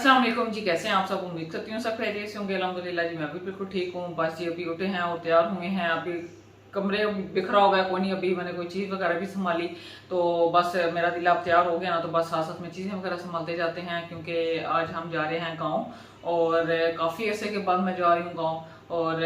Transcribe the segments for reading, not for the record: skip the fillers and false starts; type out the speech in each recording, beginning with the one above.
अस्सलाम वालेकुम जी, कैसे हैं आप सब। उम्मीद करती हूँ सब खैरियत से होंगे। अल्हम्दुलिल्लाह जी, मैं भी बिल्कुल ठीक हूँ। बस जी अभी उठे हैं और तैयार हुए हैं। अभी कमरे बिखरा हुआ है, कोई नहीं, अभी मैंने कोई चीज़ वगैरह भी संभाली। तो बस मेरा दिल अब तैयार हो गया ना, तो बस साथ साथ में चीज़ें वगैरह संभालते जाते हैं, क्योंकि आज हम जा रहे हैं गाँव। और काफ़ी अर्से के बाद मैं जा रही हूँ गाँव। और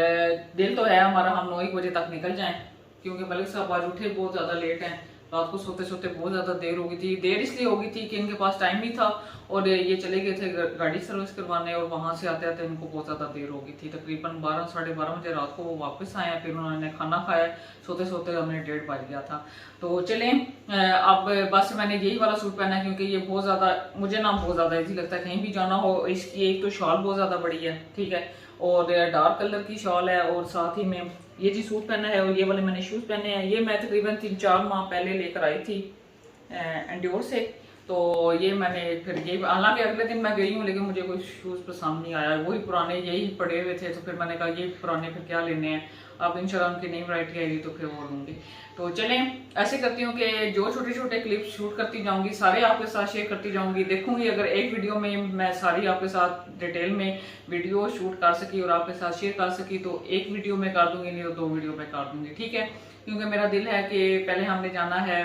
दिल तो है हमारा हम 9 बजे तक निकल जाएँ, क्योंकि मलिक साहब आज उठे बहुत ज़्यादा लेट हैं। रात को सोते सोते बहुत ज़्यादा देर हो गई थी। देर इसलिए हो गई थी कि इनके पास टाइम नहीं था और ये चले गए थे गाड़ी सर्विस करवाने, और वहाँ से आते आते इनको बहुत ज़्यादा देर हो गई थी। तकरीबन 12 साढ़े 12 बजे रात को वो वापस आए हैं। फिर उन्होंने खाना खाया, सोते सोते हमें 1:30 बज गया था। तो चलें, अब बस मैंने यही वाला सूट पहना है, क्योंकि ये बहुत ज़्यादा मुझे ना बहुत ज़्यादा ईजी लगता है कहीं भी जाना हो। इसकी एक तो शॉल बहुत ज़्यादा बड़ी है, ठीक है, और डार्क कलर की शॉल है, और साथ ही में ये जी सूट पहना है, और ये वाले मैंने शूज़ पहने हैं। ये मैं तकरीबन 3-4 माह पहले लेकर आई थी एंड्योर से। तो ये मैंने फिर ये, हालांकि अगले दिन मैं गई हूँ, लेकिन मुझे कोई शूज़ पसंद नहीं आया। वही पुराने यही पड़े हुए थे, तो फिर मैंने कहा ये पुराने फिर क्या लेने हैं। अब इंशाल्लाह उनकी नई वैरायटी आएगी तो फिर वो लूँगी। तो चलें, ऐसे करती हूँ कि जो छोटे छोटे क्लिप शूट करती जाऊँगी सारे आपके साथ शेयर करती जाऊँगी। देखूँगी अगर एक वीडियो में मैं सारी आपके साथ डिटेल में वीडियो शूट कर सकी और आपके साथ शेयर कर सकी तो एक वीडियो में कर दूँगी, नहीं तो 2 वीडियो में कर दूँगी, ठीक है। क्योंकि मेरा दिल है कि पहले हमने जाना है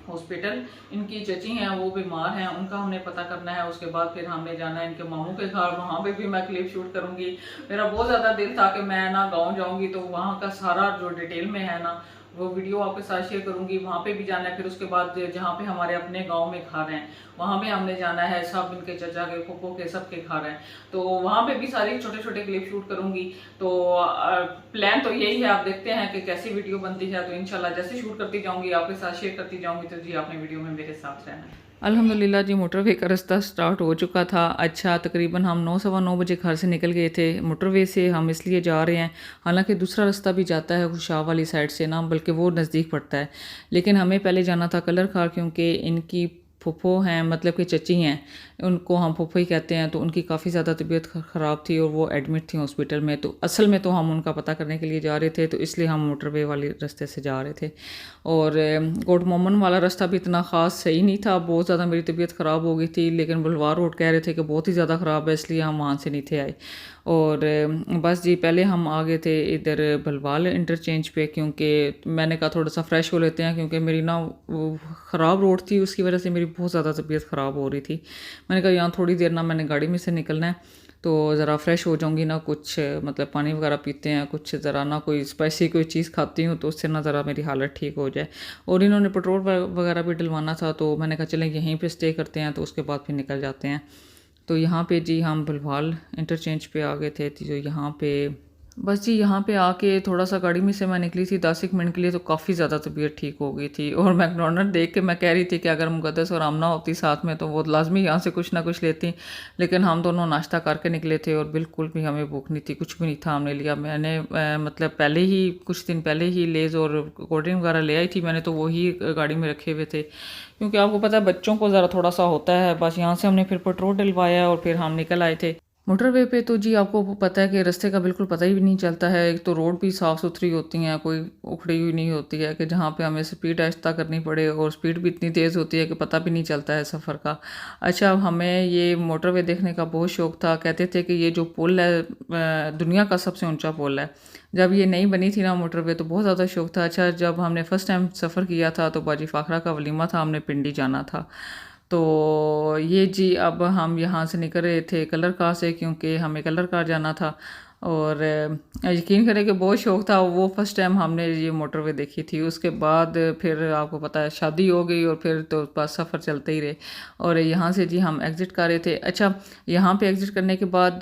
हॉस्पिटल। इनकी चची हैं, वो बीमार हैं, उनका हमने पता करना है। उसके बाद फिर हमने जाना है इनके मामू के घर, वहाँ पे भी मैं क्लिप शूट करूँगी। मेरा बहुत ज़्यादा दिल था कि मैं ना गाँव जाऊँगी तो वहाँ का सारा जो डिटेल में है ना वो वीडियो आपके साथ शेयर करूँगी। वहाँ पे भी जाना है। फिर उसके बाद जहाँ पे हमारे अपने गाँव में घर हैं वहाँ पे हमने जाना है, सब इनके चचा के फूफो के सबके घर हैं, तो वहाँ पे भी सारे छोटे छोटे क्लिप शूट करूँगी। तो प्लान तो यही है, आप देखते हैं कि कैसी वीडियो बनती है। तो इंशाल्लाह जैसे शूट करती जाऊँगी आपके साथ शेयर करती जाऊँगी। तो जी आपने वीडियो में मेरे साथ रहना है। अल्हम्दुलिल्लाह जी, मोटरवे का रास्ता स्टार्ट हो चुका था। अच्छा, तकरीबन हम 9 सवा 9 बजे घर से निकल गए थे। मोटरवे से हम इसलिए जा रहे हैं, हालांकि दूसरा रास्ता भी जाता है खुशाब वाली साइड से ना, बल्कि वो नज़दीक पड़ता है, लेकिन हमें पहले जाना था कलर खार, क्योंकि इनकी फुफो हैं, मतलब कि चची हैं, उनको हम फुफो ही कहते हैं। तो उनकी काफ़ी ज़्यादा तबीयत ख़राब थी और वो एडमिट थी हॉस्पिटल में। तो असल में तो हम उनका पता करने के लिए जा रहे थे, तो इसलिए हम मोटरवे वाले रास्ते से जा रहे थे। और कोट मोमन वाला रास्ता भी इतना ख़ास सही नहीं था, बहुत ज़्यादा मेरी तबीयत ख़राब हो गई थी, लेकिन बुलवार रोड कह रहे थे कि बहुत ही ज़्यादा ख़राब है, इसलिए हम वहाँ से नहीं थे आए। और बस जी पहले हम आ गए थे इधर भलवाल इंटरचेंज पे, क्योंकि मैंने कहा थोड़ा सा फ्रेश हो लेते हैं, क्योंकि मेरी ना ख़राब रोड थी, उसकी वजह से मेरी बहुत ज़्यादा तबीयत ख़राब हो रही थी। मैंने कहा यहाँ थोड़ी देर ना मैंने गाड़ी में से निकलना है, तो ज़रा फ्रेश हो जाऊँगी ना, कुछ मतलब पानी वगैरह पीते हैं, कुछ ज़रा ना कोई स्पाइसी कोई चीज़ खाती हूँ, तो उससे ना ज़रा मेरी हालत ठीक हो जाए। और इन्होंने पेट्रोल वगैरह भी डलवाना था, तो मैंने कहा चलें यहीं पे स्टे करते हैं, तो उसके बाद फिर निकल जाते हैं। तो यहाँ पे जी हम भलवाल इंटरचेंज पे आ गए थे। जो यहाँ पे बस जी यहाँ पे आके थोड़ा सा गाड़ी में से मैं निकली थी 10 मिनट के लिए, तो काफ़ी ज़्यादा तबीयत ठीक हो गई थी। और मैकडोनल्ड देख के मैं कह रही थी कि अगर मुक़द्दस और आमना होती साथ में तो वो लाजमी यहाँ से कुछ ना कुछ लेती, लेकिन हम दोनों नाश्ता करके निकले थे और बिल्कुल भी हमें भूख नहीं थी, कुछ भी नहीं था हमने लिया। मैंने मतलब पहले ही कुछ दिन पहले ही लेज़ और कोल्ड ड्रिंक वगैरह ले आई थी मैंने, तो वही गाड़ी में रखे हुए थे, क्योंकि आपको पता है बच्चों को ज़रा थोड़ा सा होता है। बस यहाँ से हमने फिर पेट्रोल डलवाया और फिर हम निकल आए थे मोटरवे पे। तो जी आपको पता है कि रास्ते का बिल्कुल पता ही नहीं चलता है। एक तो रोड भी साफ़ सुथरी होती हैं, कोई उखड़ी हुई नहीं होती है कि जहाँ पे हमें स्पीड आहिस्ता करनी पड़े, और स्पीड भी इतनी तेज़ होती है कि पता भी नहीं चलता है सफ़र का। अच्छा, हमें ये मोटरवे देखने का बहुत शौक़ था। कहते थे कि ये जो पुल है दुनिया का सबसे ऊंचा पुल है। जब ये नई बनी थी ना मोटरवे, तो बहुत ज़्यादा शौक़ था। अच्छा, जब हमने फ़र्स्ट टाइम सफ़र किया था तो बाजी फ़ाखरा का वलीमा था, हमने पिंडी जाना था। तो ये जी अब हम यहाँ से निकल रहे थे कलर कार से, क्योंकि हमें कलर कार जाना था। और यकीन करें कि बहुत शौक़ था, वो फ़र्स्ट टाइम हमने ये मोटरवे देखी थी। उसके बाद फिर आपको पता है शादी हो गई, और फिर तो बस सफ़र चलते ही रहे। और यहाँ से जी हम एग्ज़िट कर रहे थे। अच्छा, यहाँ पे एग्ज़िट करने के बाद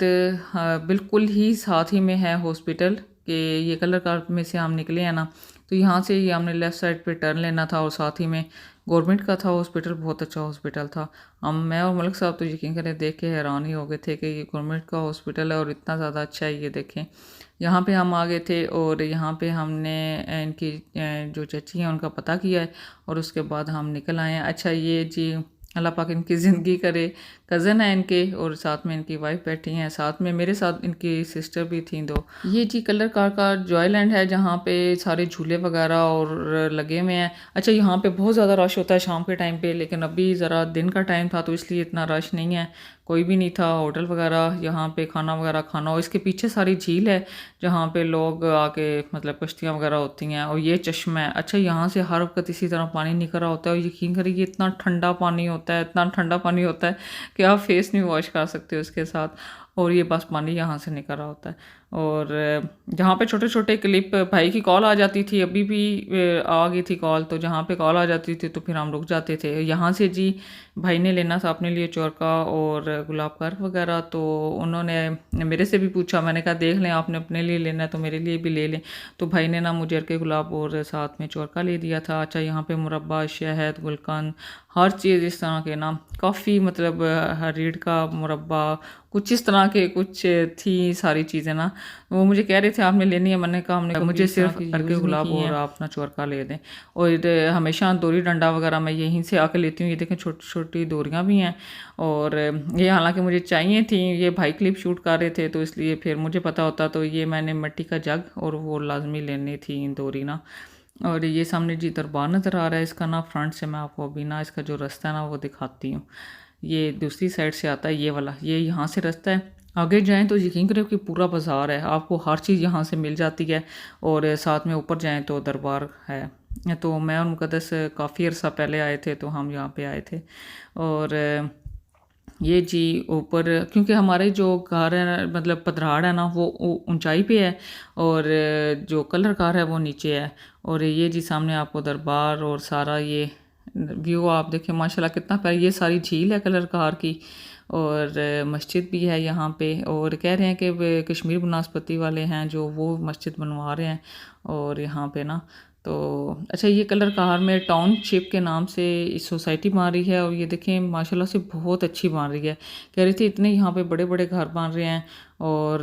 बिल्कुल ही साथ ही में है हॉस्पिटल, कि ये कलर कार में से हम निकले हैं ना, तो यहाँ से ही हमने लेफ़्ट साइड पे टर्न लेना था, और साथ ही में गवर्नमेंट का था हॉस्पिटल, बहुत अच्छा हॉस्पिटल था। मैं और मलिक साहब तो यकीन करें देख के हैरान ही हो गए थे कि ये गवर्नमेंट का हॉस्पिटल है और इतना ज़्यादा अच्छा है, ये देखें। यहाँ पे हम आ गए थे और यहाँ पे हमने इनकी जो चची हैं उनका पता किया है, और उसके बाद हम निकल आए हैं। अच्छा, ये जी अल्लाह पाक इनकी ज़िंदगी करे, कज़न है इनके, और साथ में इनकी वाइफ बैठी हैं, साथ में मेरे साथ इनकी सिस्टर भी थी 2। ये जी कलर कार का जॉयलैंड है, जहाँ पे सारे झूले वगैरह और लगे हुए हैं। अच्छा, यहाँ पे बहुत ज़्यादा रश होता है शाम के टाइम पे, लेकिन अभी ज़रा दिन का टाइम था तो इसलिए इतना रश नहीं है। कोई भी नहीं था, होटल वगैरह यहाँ पे खाना वगैरह खाना, और इसके पीछे सारी झील है जहाँ पे लोग आके मतलब कश्तियाँ वगैरह होती हैं, और ये चश्मा है। अच्छा, यहाँ से हर वक्त इसी तरह पानी निकल रहा होता है, और यकीन करिए इतना ठंडा पानी होता है, इतना ठंडा पानी होता है कि आप फेस नहीं वॉश कर सकते उसके साथ, और ये बस पानी यहाँ से निकल रहा होता है। और जहाँ पे छोटे छोटे क्लिप, भाई की कॉल आ जाती थी, अभी भी आ गई थी कॉल, तो जहाँ पे कॉल आ जाती थी तो फिर हम रुक जाते थे। यहाँ से जी भाई ने लेना था अपने लिए चोरका और गुलाब का वगैरह, तो उन्होंने मेरे से भी पूछा, मैंने कहा देख लें, आपने अपने लिए लेना है तो मेरे लिए भी ले लें। तो भाई ने ना मुझे अर्के गुलाब और साथ में चोरका ले दिया था। अच्छा, यहाँ पे मुरब्बा, शहद, गुलकंद, हर चीज़ इस तरह के ना, काफ़ी मतलब रीढ़ का मुरब्बा, कुछ इस तरह के कुछ थी सारी चीज़ें ना। वो मुझे कह रहे थे आपने लेनी है, मैंने कहा हमने मुझे सिर्फ अर्के गुलाब और आप अपना चोरका ले दें। और हमेशा दोरी डंडा वगैरह मैं यहीं से आके लेती हूँ। ये देखें छोटी छोटी डोरियाँ भी हैं, और ये हालांकि मुझे चाहिए थी, ये भाई क्लिप शूट कर रहे थे तो इसलिए, फिर मुझे पता होता तो ये मैंने मिट्टी का जग और वो लाजमी लेनी थी डोरी ना। और ये सामने जी दरबार नज़र आ रहा है, इसका ना फ्रंट से मैं आपको अभी ना इसका जो रास्ता है ना वो दिखाती हूँ। ये दूसरी साइड से आता है, ये वाला, ये यहाँ से रास्ता है। आगे जाएं तो यकीन करें कि पूरा बाज़ार है, आपको हर चीज़ यहाँ से मिल जाती है। और साथ में ऊपर जाएं तो दरबार है। तो मैं और मुकद्दस काफ़ी अर्सा पहले आए थे, तो हम यहाँ पे आए थे। और ये जी ऊपर, क्योंकि हमारे जो घर है मतलब पधराड़ है ना वो ऊंचाई पे है, और जो कलर कार है वो नीचे है। और ये जी सामने आपको दरबार और सारा ये व्यू आप देखें, माशाल्लाह कितना प्यारा। ये सारी झील है कलर कार की, और मस्जिद भी है यहाँ पे। और कह रहे हैं कि वे कश्मीर बनास्पति वाले हैं जो वो मस्जिद बनवा रहे हैं, और यहाँ पे ना तो अच्छा, ये कलर कार में टाउनशिप के नाम से इस सोसाइटी बन रही है, और ये देखें माशाल्लाह से बहुत अच्छी बन रही है। कह रही थी इतने यहाँ पे बड़े बड़े घर बन रहे हैं, और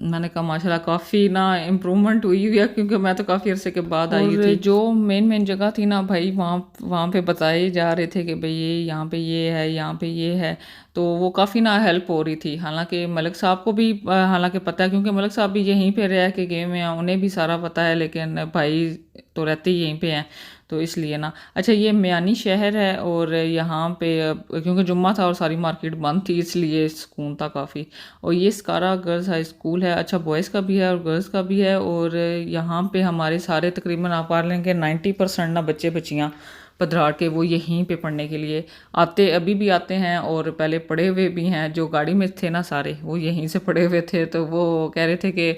मैंने कहा माशाल्लाह काफ़ी ना इम्प्रूवमेंट हुई हुई है, क्योंकि मैं तो काफ़ी अरसे के बाद आई थी। जो मेन जगह थी ना भाई, वहाँ पे बताए जा रहे थे कि भाई ये यहाँ पे ये है, यहाँ पे ये है, तो वो काफ़ी ना हेल्प हो रही थी। हालांकि मलिक साहब को भी हालांकि पता है, क्योंकि मलिक साहब भी यहीं पे रह के गए हुए हैं, उन्हें भी सारा पता है, लेकिन भाई तो रहते ही यहीं पे हैं, तो इसलिए ना। अच्छा, ये मियानी शहर है, और यहाँ पे क्योंकि जुम्मा था और सारी मार्केट बंद थी, इसलिए सुकून था काफ़ी। और ये स्कारा गर्ल्स हाई स्कूल है। अच्छा, बॉयज़ का भी है और गर्ल्स का भी है, और यहाँ पे हमारे सारे तकरीबन आप पा लेंगे 90% ना बच्चे बच्चियाँ पधराड़ के वो यहीं पे पढ़ने के लिए आते, अभी भी आते हैं, और पहले पढ़े हुए भी हैं। जो गाड़ी में थे ना सारे वो यहीं से पढ़े हुए थे, तो वो कह रहे थे कि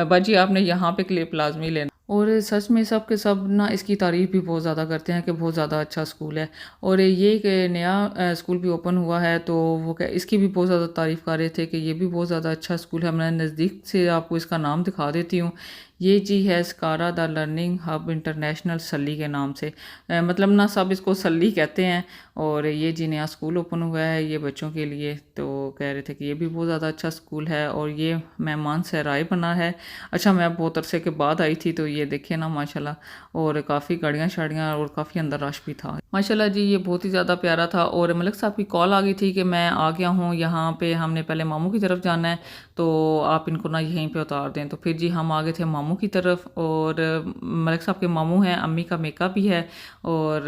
बाजी आपने यहाँ पे क्लिप लाजमी लेना। और सच में सब के सब ना इसकी तारीफ़ भी बहुत ज़्यादा करते हैं कि बहुत ज़्यादा अच्छा स्कूल है। और ये एक नया स्कूल भी ओपन हुआ है, तो वो इसकी भी बहुत ज़्यादा तारीफ़ कर रहे थे कि ये भी बहुत ज़्यादा अच्छा स्कूल है। मैं नज़दीक से आपको इसका नाम दिखा देती हूँ। ये जी है स्कारा द लर्निंग हब इंटरनेशनल सल्ली के नाम से, मतलब ना सब इसको सल्ली कहते हैं। और ये जी नया स्कूल ओपन हुआ है ये बच्चों के लिए, तो कह रहे थे कि ये भी बहुत ज़्यादा अच्छा स्कूल है, और ये मेहमान सहराय बना है। अच्छा, मैं बहुत अरसे के बाद आई थी, तो ये देखे ना माशाल्लाह, और काफ़ी गाड़ियाँ शाड़ियाँ और काफ़ी अंदर रश भी था माशाल्लाह जी। ये बहुत ही ज़्यादा प्यारा था। और मलिक साहब की कॉल आ गई थी कि मैं आ गया हूँ यहाँ पे, हमने पहले मामू की तरफ जाना है, तो आप इनको ना यहीं पे उतार दें। तो फिर जी हम आ गए थे मामू की तरफ, और मलिक साहब के मामू हैं, अम्मी का मेकअप भी है, और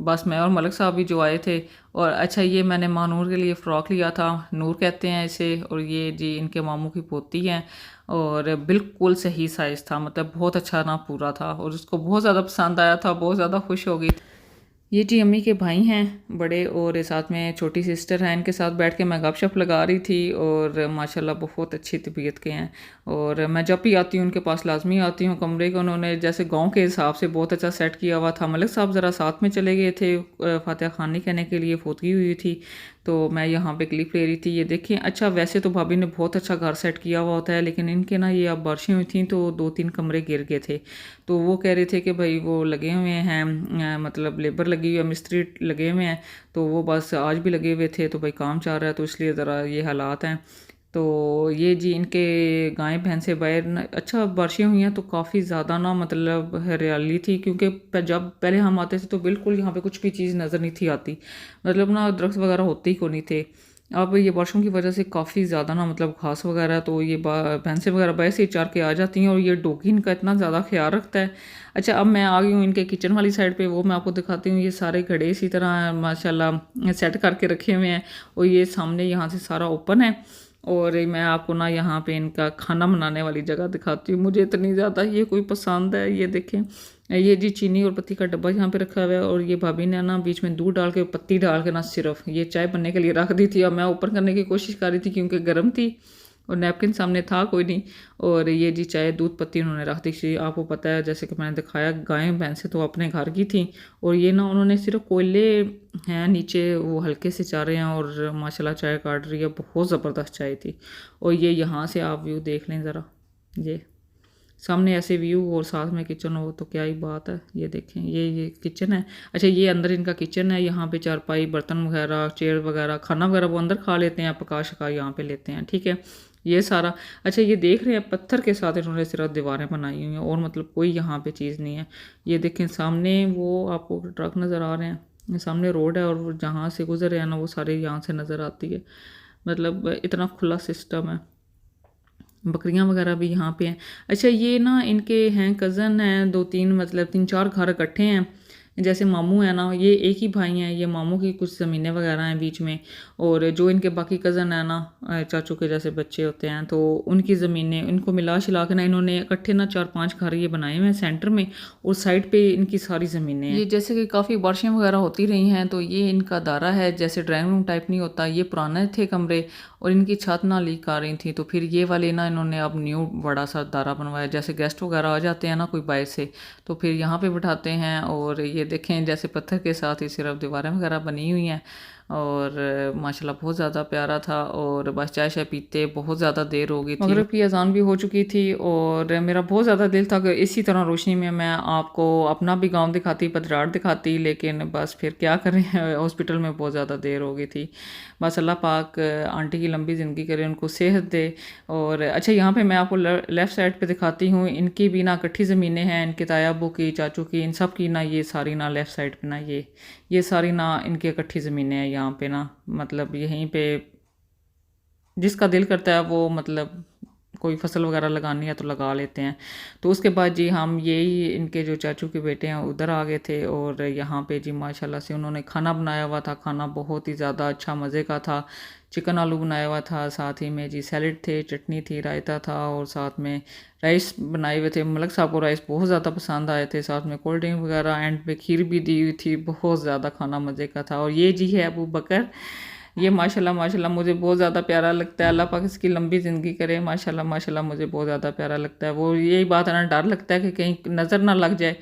बस मैं और मलिक साहब भी जो आए थे। और अच्छा, ये मैंने मानूर के लिए फ़्रॉक लिया था, नूर कहते हैं इसे, और ये जी इनके मामू की पोती हैं, और बिल्कुल सही साइज़ था, मतलब बहुत अच्छा ना पूरा था, और उसको बहुत ज़्यादा पसंद आया था, बहुत ज़्यादा खुश हो गई। ये जी अम्मी के भाई हैं बड़े, और साथ में छोटी सिस्टर हैं, इनके साथ बैठ के मैं गपशप लगा रही थी, और माशाल्लाह बहुत अच्छी तबीयत के हैं। और मैं जब भी आती हूँ उनके पास लाजमी आती हूँ। कमरे को उन्होंने जैसे गांव के हिसाब से बहुत अच्छा सेट किया हुआ था। मलिक साहब ज़रा साथ में चले गए थे फातिहा खानी कहने के लिए, फोतगी हुई थी, तो मैं यहाँ पे क्लिप ले रही थी। ये देखिए, अच्छा वैसे तो भाभी ने बहुत अच्छा घर सेट किया हुआ होता है, लेकिन इनके ना ये अब बारिशें हुई थी तो 2-3 कमरे गिर गए थे, तो वो कह रहे थे कि भाई वो लगे हुए हैं, मतलब लेबर लगी हुई है, मिस्त्री लगे हुए हैं, तो वो बस आज भी लगे हुए थे, तो भाई काम चल रहा है, तो इसलिए ज़रा ये हालात हैं। तो ये जी इनके गाय भैंसे बाहर अच्छा बारिशें हुई हैं तो काफ़ी ज़्यादा ना मतलब हरियाली थी, क्योंकि जब पहले हम आते थे तो बिल्कुल यहाँ पे कुछ भी चीज़ नज़र नहीं थी आती, मतलब ना दरख्त वगैरह होते ही को नहीं थे। अब ये बारिशों की वजह से काफ़ी ज़्यादा ना मतलब घास वगैरह, तो ये भैंसें वगैरह वैसे ही चार के आ जाती हैं, और ये डॉगी इनका इतना ज़्यादा ख्याल रखता है। अच्छा, अब मैं आ गई हूँ इनके किचन वाली साइड पे, वो मैं आपको दिखाती हूँ। ये सारे घड़े इसी तरह माशाल्लाह सेट करके रखे हुए हैं, और ये सामने यहाँ से सारा ओपन है। और मैं आपको ना यहाँ पे इनका खाना बनाने वाली जगह दिखाती हूँ। मुझे इतनी ज़्यादा ये कोई पसंद है। ये देखें, ये जी चीनी और पत्ती का डब्बा यहाँ पे रखा हुआ है, और ये भाभी ने ना बीच में दूध डाल के पत्ती डाल के ना सिर्फ ये चाय बनने के लिए रख दी थी। और मैं ऊपर करने की कोशिश कर रही थी क्योंकि गर्म थी, और नैपकिन सामने था कोई नहीं। और ये जी चाय दूध पत्ती उन्होंने रख दी थी। आपको पता है जैसे कि मैंने दिखाया, गायें भैंसें तो अपने घर की थी, और ये ना उन्होंने सिर्फ कोयले हैं नीचे, वो हल्के से चाह रहे हैं, और माशाल्लाह चाय काट रही है। बहुत ज़बरदस्त चाय थी। और ये यहाँ से आप व्यू देख लें ज़रा, ये सामने ऐसे व्यू और साथ में किचन हो तो क्या ही बात है। ये देखें, ये किचन है। अच्छा, ये अंदर इनका किचन है। यहाँ पे चारपाई, बर्तन वगैरह, चेयर वगैरह, खाना वगैरह वो अंदर खा लेते हैं, पका शका यहाँ पे लेते हैं, ठीक है, ये सारा। अच्छा, ये देख रहे हैं पत्थर के साथ इन्होंने सिर्फ दीवारें बनाई हुई हैं, और मतलब कोई यहाँ पे चीज़ नहीं है। ये देखें सामने वो आपको ट्रक नज़र आ रहे हैं, सामने रोड है, और जहाँ से गुजर रहे हैं ना वो सारे यहाँ से नज़र आती है। मतलब इतना खुला सिस्टम है। बकरियां वगैरह भी यहाँ पे हैं। अच्छा, ये ना इनके हैं कज़न हैं, 2-3 मतलब 3-4 घर इकट्ठे हैं। जैसे मामू है ना, ये एक ही भाई हैं, ये मामू की कुछ ज़मीनें वगैरह हैं बीच में, और जो इनके बाकी कज़न है ना, चाचू के जैसे बच्चे होते हैं, तो उनकी ज़मीनें, इनको मिला शिला के ना इन्होंने इकट्ठे ना 4-5 घर ये बनाए हुए हैं सेंटर में, और साइड पे इनकी सारी ज़मीनें हैं। ये जैसे कि काफ़ी बारिशें वगैरह होती रही हैं, तो ये इनका दारा है, जैसे ड्राइंग रूम टाइप नहीं होता, ये पुराने थे कमरे, और इनकी छत ना लीक आ रही थी, तो फिर ये वाले ना इन्होंने अब न्यू बड़ा सा दारा बनवाया। जैसे गेस्ट वगैरह आ जाते हैं ना कोई बाहर से, तो फिर यहाँ पे बिठाते हैं। और ये देखें जैसे पत्थर के साथ ही सिर्फ दीवारें वगैरह बनी हुई हैं, और माशाल्लाह बहुत ज़्यादा प्यारा था। और बस चाय शाय पीते बहुत ज़्यादा देर हो गई थी, मगरिब की अजान भी हो चुकी थी, और मेरा बहुत ज़्यादा दिल था कि इसी तरह रोशनी में मैं आपको अपना भी गांव दिखाती, पतराड़ दिखाती, लेकिन बस फिर क्या करें, हॉस्पिटल में बहुत ज़्यादा देर हो गई थी। बस अल्लाह पाक आंटी की लंबी ज़िंदगी करे, उनको सेहत दे। और अच्छा, यहाँ पे मैं आपको लेफ़्ट साइड पे दिखाती हूँ, इनकी भी ना इकट्ठी ज़मीनें हैं, इनके ताया अब्बू की, चाचू की, इन सब की ना, ये सारी ना लेफ़्ट साइड पे ना ये सारी ना इनकी इकट्ठी ज़मीनें हैं यहाँ पे ना। मतलब यहीं पे जिसका दिल करता है वो मतलब कोई फसल वगैरह लगानी है तो लगा लेते हैं। तो उसके बाद जी हम यही इनके जो चाचू के बेटे हैं उधर आ गए थे, और यहाँ पे जी माशाल्लाह से उन्होंने खाना बनाया हुआ था। खाना बहुत ही ज़्यादा अच्छा मज़े का था। चिकन आलू बनाया हुआ था, साथ ही में जी सैलेड थे, चटनी थी, रायता था, और साथ में राइस बनाए हुए थे। मलक साहब को राइस बहुत ज़्यादा पसंद आए थे, साथ में कोल्ड ड्रिंक वगैरह, एंड पे खीर भी दी हुई थी। बहुत ज़्यादा खाना मज़े का था। और ये जी है अबू बकर, ये माशाल्लाह माशाल्लाह मुझे बहुत ज़्यादा प्यारा लगता है। अल्लाह पाक इसकी लंबी ज़िंदगी करे। माशाल्लाह माशाल्लाह मुझे बहुत ज़्यादा प्यारा लगता है। वो यही बात है ना, डर लगता है कि कहीं नज़र ना लग जाए।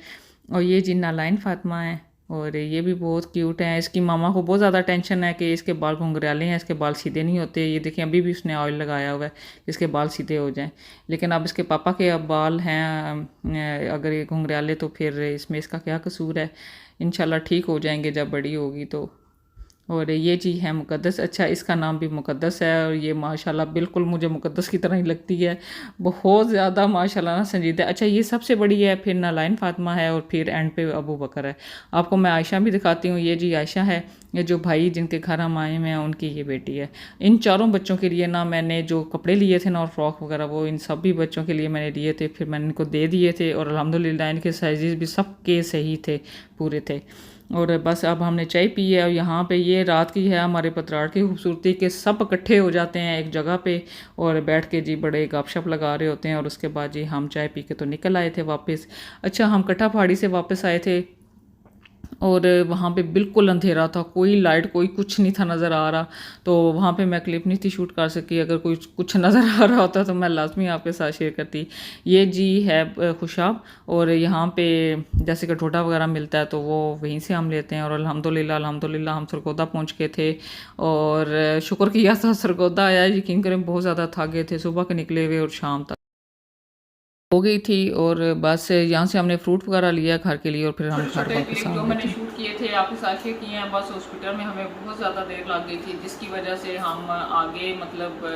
और ये जी नालाइन फातिमा है, और ये भी बहुत क्यूट है। इसकी मामा को बहुत ज़्यादा टेंशन है कि इसके बाल घुंघराले हैं, इसके बाल सीधे नहीं होते। ये देखें अभी भी उसने ऑयल लगाया हुआ है इसके बाल सीधे हो जाएं। लेकिन अब इसके पापा के अब बाल हैं, अगर ये घुंघराले, तो फिर इसमें इसका क्या कसूर है। इंशाल्लाह ठीक हो जाएंगे जब बड़ी होगी तो। और ये जी है मुक़द्दस। अच्छा, इसका नाम भी मुक़द्दस है, और ये माशाल्लाह बिल्कुल मुझे मुक़द्दस की तरह ही लगती है, बहुत ज़्यादा माशाल्लाह ना संजीदा। अच्छा, ये सबसे बड़ी है, फिर नालाइन फातिमा है, और फिर एंड पे अबू बकर है। आपको मैं आयशा भी दिखाती हूँ। ये जी आयशा है, ये जो भाई जिनके घर हम आए हुए हैं उनकी ये बेटी है। इन चारों बच्चों के लिए ना मैंने जो कपड़े लिए थे ना, और फ्रॉक वगैरह, वो इन सभी बच्चों के लिए मैंने लिए थे, फिर मैंने इनको दे दिए थे, और अल्हम्दुलिल्लाह इनके साइज़ भी सबके सही थे, पूरे थे। और बस अब हमने चाय पी है, और यहाँ पे ये रात की है हमारे पतराड़ की खूबसूरती के सब इकट्ठे हो जाते हैं एक जगह पे, और बैठ के जी बड़े गपशप लगा रहे होते हैं। और उसके बाद जी हम चाय पी के तो निकल आए थे वापस। अच्छा, हम कट्ठा पहाड़ी से वापस आए थे, और वहाँ पे बिल्कुल अंधेरा था, कोई लाइट कोई कुछ नहीं था नज़र आ रहा। तो वहाँ पे मैं क्लिप नहीं थी शूट कर सकी। अगर कोई कुछ नज़र आ रहा होता तो मैं लाजमी आपके साथ शेयर करती। ये जी है खुशाब, और यहाँ पे जैसे कि ठोठा वगैरह मिलता है तो वो वहीं से हम लेते हैं। और अल्हम्दुलिल्लाह अल्हम्दुलिल्लाह हम सरगोदा पहुँच गए थे, और शुक्र किया था सरगोदा आया। यकीन करें बहुत ज़्यादा थक गए थे सुबह के निकले हुए, और शाम तक हो गई थी। और बस यहाँ से हमने फ्रूट वगैरह लिया घर के लिए, और फिर हम घर वापस आ जो गए मैंने थे। शूट किए थे आपके साथ शेयर किए हैं। बस हॉस्पिटल में हमें बहुत ज़्यादा देर लग गई थी, जिसकी वजह से हम आगे मतलब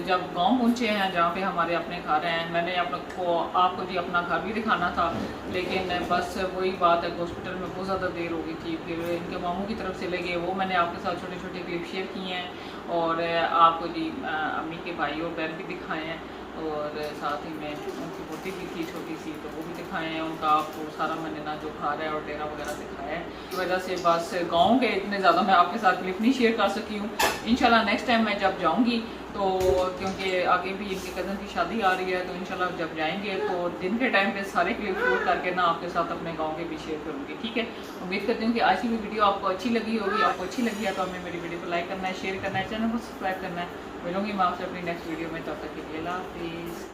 जब गांव पहुंचे हैं जहाँ पे हमारे अपने घर हैं, मैंने आपको जी अपना घर भी दिखाना था, लेकिन बस वही बात है, हॉस्पिटल में बहुत ज़्यादा देर हो गई थी। फिर इनके मामू की तरफ से ले गए, वो मैंने आपके साथ छोटे छोटे क्लिप शेयर किए हैं और आपको जी अम्मी के भाई और बहन भी दिखाए हैं और साथ ही में उनकी पोती भी थी छोटी सी, तो वो भी दिखाए हैं। उनका आपको सारा मैंने ना जो घर है और डेरा वगैरह दिखाया है। इस वजह से बस गांव के इतने ज़्यादा मैं आपके साथ क्लिप नहीं शेयर कर सकी हूँ। इंशाल्लाह नेक्स्ट टाइम मैं जब जाऊँगी तो, क्योंकि आगे भी इनके कज़न की शादी आ रही है, तो इंशाल्लाह जब जाएंगे तो दिन के टाइम पे सारे क्लिप शूट करके ना आपके साथ अपने गाँव के भी शेयर करूँगी, ठीक है। उम्मीद करती हूँ कि आज की भी वीडियो आपको अच्छी लगी होगी। आपको अच्छी लगी है तो हमें मेरी वीडियो को लाइक करना है, शेयर करना है, चैनल को सब्सक्राइब करना है। मिलूंगी मैं आपसे अपनी नेक्स्ट वीडियो में, तब तक के लिए अल्लाह हाफिज़।